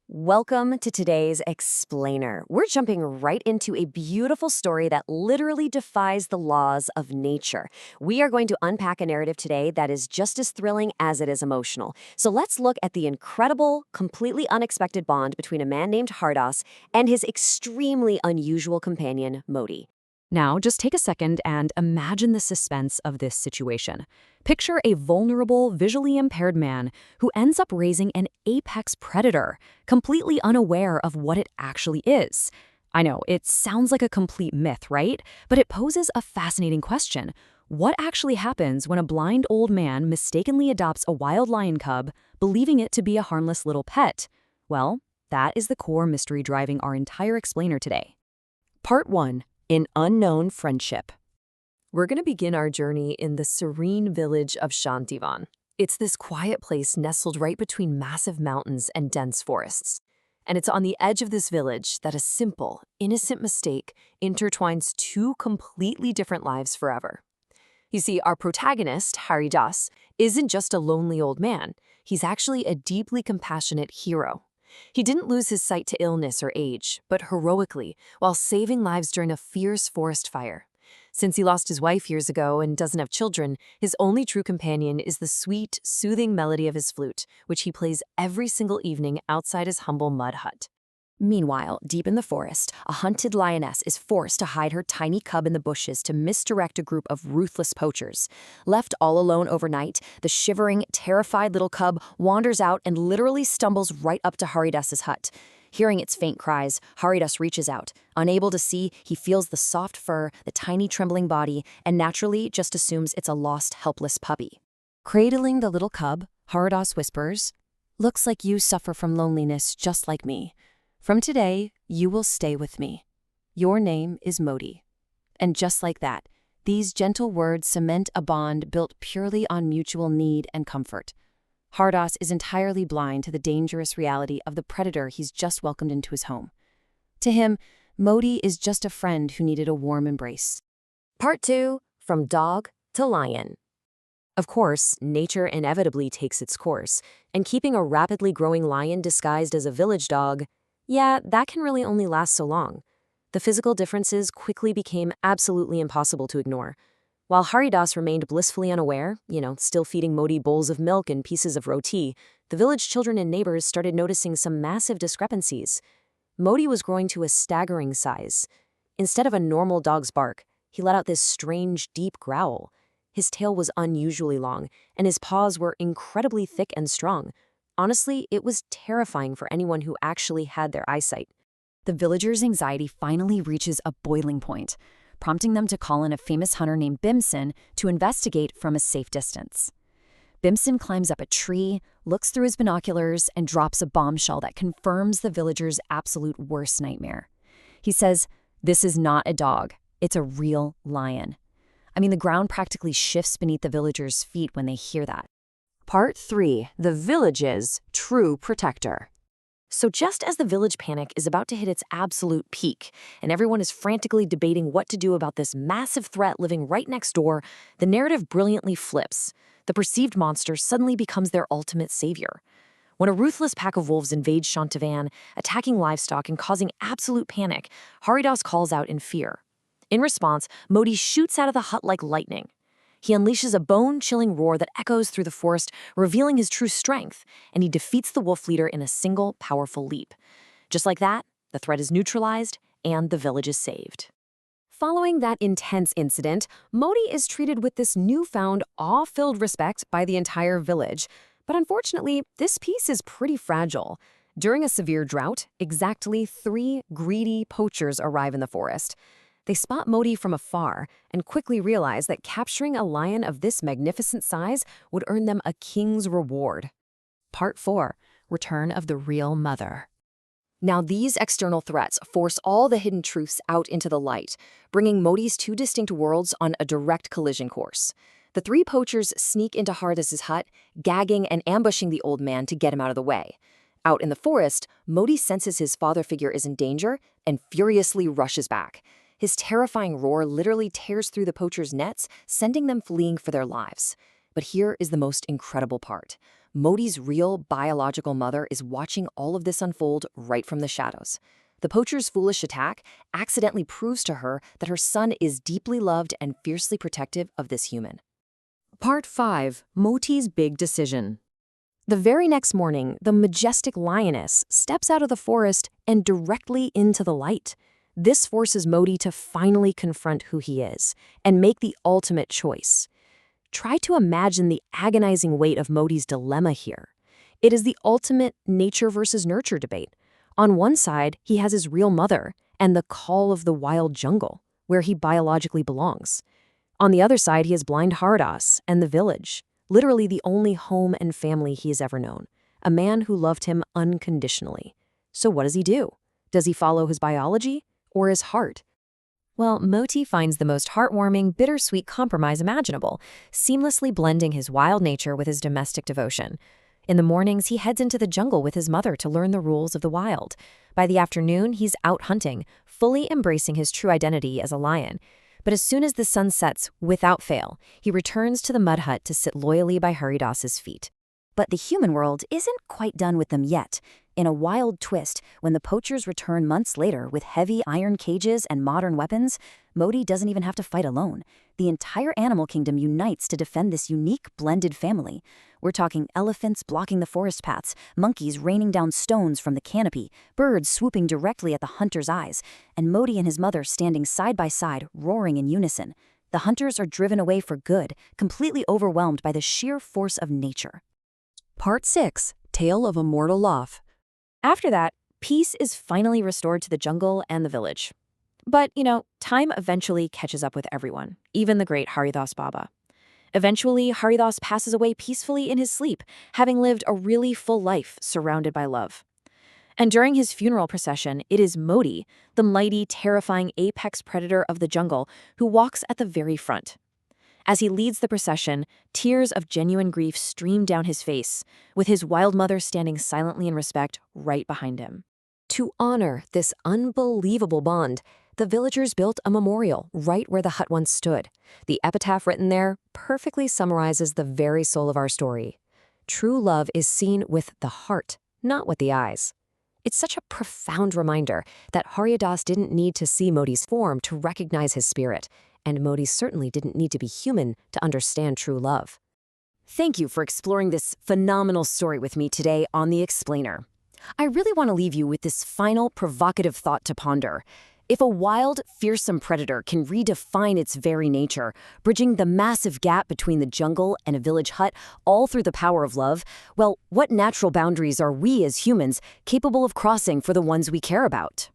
Welcome to today's Explainer. We're jumping right into a beautiful story that literally defies the laws of nature. We are going to unpack a narrative today that is just as thrilling as it is emotional. So let's look at the incredible, completely unexpected bond between a man named Haridas and his extremely unusual companion, Moti. Now, just take a second and imagine the suspense of this situation. Picture a vulnerable, visually impaired man who ends up raising an apex predator, completely unaware of what it actually is. I know, it sounds like a complete myth, right? But it poses a fascinating question. What actually happens when a blind old man mistakenly adopts a wild lion cub, believing it to be a harmless little pet? Well, that is the core mystery driving our entire explainer today. Part 1. An unknown friendship. We're going to begin our journey in the serene village of Shantivan. It's this quiet place nestled right between massive mountains and dense forests. And it's on the edge of this village that a simple, innocent mistake intertwines two completely different lives forever. You see, our protagonist, Haridas, isn't just a lonely old man. He's actually a deeply compassionate hero. He didn't lose his sight to illness or age, but heroically, while saving lives during a fierce forest fire. Since he lost his wife years ago and doesn't have children, his only true companion is the sweet, soothing melody of his flute, which he plays every single evening outside his humble mud hut. Meanwhile, deep in the forest, a hunted lioness is forced to hide her tiny cub in the bushes to misdirect a group of ruthless poachers. Left all alone overnight, the shivering, terrified little cub wanders out and literally stumbles right up to Haridas's hut. Hearing its faint cries, Haridas reaches out. Unable to see, he feels the soft fur, the tiny trembling body, and naturally just assumes it's a lost, helpless puppy. Cradling the little cub, Haridas whispers, "Looks like you suffer from loneliness just like me. From today, you will stay with me. Your name is Moti." And just like that, these gentle words cement a bond built purely on mutual need and comfort. Haridas is entirely blind to the dangerous reality of the predator he's just welcomed into his home. To him, Moti is just a friend who needed a warm embrace. Part 2, From Dog to Lion. Of course, nature inevitably takes its course, and keeping a rapidly growing lion disguised as a village dog, yeah, that can really only last so long. The physical differences quickly became absolutely impossible to ignore. While Haridas remained blissfully unaware, still feeding Moti bowls of milk and pieces of roti, the village children and neighbors started noticing some massive discrepancies. Moti was growing to a staggering size. Instead of a normal dog's bark, he let out this strange, deep growl. His tail was unusually long, and his paws were incredibly thick and strong. Honestly, it was terrifying for anyone who actually had their eyesight. The villagers' anxiety finally reaches a boiling point, prompting them to call in a famous hunter named Bimson to investigate from a safe distance. Bimson climbs up a tree, looks through his binoculars, and drops a bombshell that confirms the villagers' absolute worst nightmare. He says, "This is not a dog, it's a real lion." I mean, the ground practically shifts beneath the villagers' feet when they hear that. Part 3, The Village's True Protector. So just as the village panic is about to hit its absolute peak, and everyone is frantically debating what to do about this massive threat living right next door, the narrative brilliantly flips. The perceived monster suddenly becomes their ultimate savior. When a ruthless pack of wolves invades Shantivan, attacking livestock and causing absolute panic, Haridas calls out in fear. In response, Moti shoots out of the hut like lightning. He unleashes a bone-chilling roar that echoes through the forest, revealing his true strength, and he defeats the wolf leader in a single, powerful leap. Just like that, the threat is neutralized, and the village is saved. Following that intense incident, Moti is treated with this newfound, awe-filled respect by the entire village. But unfortunately, this peace is pretty fragile. During a severe drought, exactly 3 greedy poachers arrive in the forest. They spot Moti from afar and quickly realize that capturing a lion of this magnificent size would earn them a king's reward. Part 4, Return of the Real Mother. Now these external threats force all the hidden truths out into the light, bringing Moti's 2 distinct worlds on a direct collision course. The 3 poachers sneak into Haridas's hut, gagging and ambushing the old man to get him out of the way. Out in the forest, Moti senses his father figure is in danger and furiously rushes back. His terrifying roar literally tears through the poachers' nets, sending them fleeing for their lives. But here is the most incredible part. Moti's real biological mother is watching all of this unfold right from the shadows. The poacher's foolish attack accidentally proves to her that her son is deeply loved and fiercely protective of this human. Part 5. Moti's Big Decision. The very next morning, the majestic lioness steps out of the forest and directly into the light. This forces Moti to finally confront who he is and make the ultimate choice. Try to imagine the agonizing weight of Moti's dilemma here. It is the ultimate nature versus nurture debate. On one side, he has his real mother and the call of the wild jungle, where he biologically belongs. On the other side, he has blind Haridas and the village, literally the only home and family he has ever known, a man who loved him unconditionally. So what does he do? Does he follow his biology or his heart? Well, Moti finds the most heartwarming, bittersweet compromise imaginable, seamlessly blending his wild nature with his domestic devotion. In the mornings, he heads into the jungle with his mother to learn the rules of the wild. By the afternoon, he's out hunting, fully embracing his true identity as a lion. But as soon as the sun sets, without fail, he returns to the mud hut to sit loyally by Haridas's feet. But the human world isn't quite done with them yet. In a wild twist, when the poachers return months later with heavy iron cages and modern weapons, Moti doesn't even have to fight alone. The entire animal kingdom unites to defend this unique blended family. We're talking elephants blocking the forest paths, monkeys raining down stones from the canopy, birds swooping directly at the hunter's eyes, and Moti and his mother standing side by side, roaring in unison. The hunters are driven away for good, completely overwhelmed by the sheer force of nature. Part 6. Tale of a Mortal Love. After that, peace is finally restored to the jungle and the village. But, time eventually catches up with everyone, even the great Haridas Baba. Eventually, Haridas passes away peacefully in his sleep, having lived a really full life surrounded by love. And during his funeral procession, it is Moti, the mighty, terrifying apex predator of the jungle, who walks at the very front. As he leads the procession, tears of genuine grief stream down his face, with his wild mother standing silently in respect right behind him. To honor this unbelievable bond, the villagers built a memorial right where the hut once stood. The epitaph written there perfectly summarizes the very soul of our story. True love is seen with the heart, not with the eyes. It's such a profound reminder that Haridas didn't need to see Moti's form to recognize his spirit, and Moti certainly didn't need to be human to understand true love. Thank you for exploring this phenomenal story with me today on The Explainer. I really want to leave you with this final provocative thought to ponder. If a wild, fearsome predator can redefine its very nature, bridging the massive gap between the jungle and a village hut all through the power of love, well, what natural boundaries are we as humans capable of crossing for the ones we care about?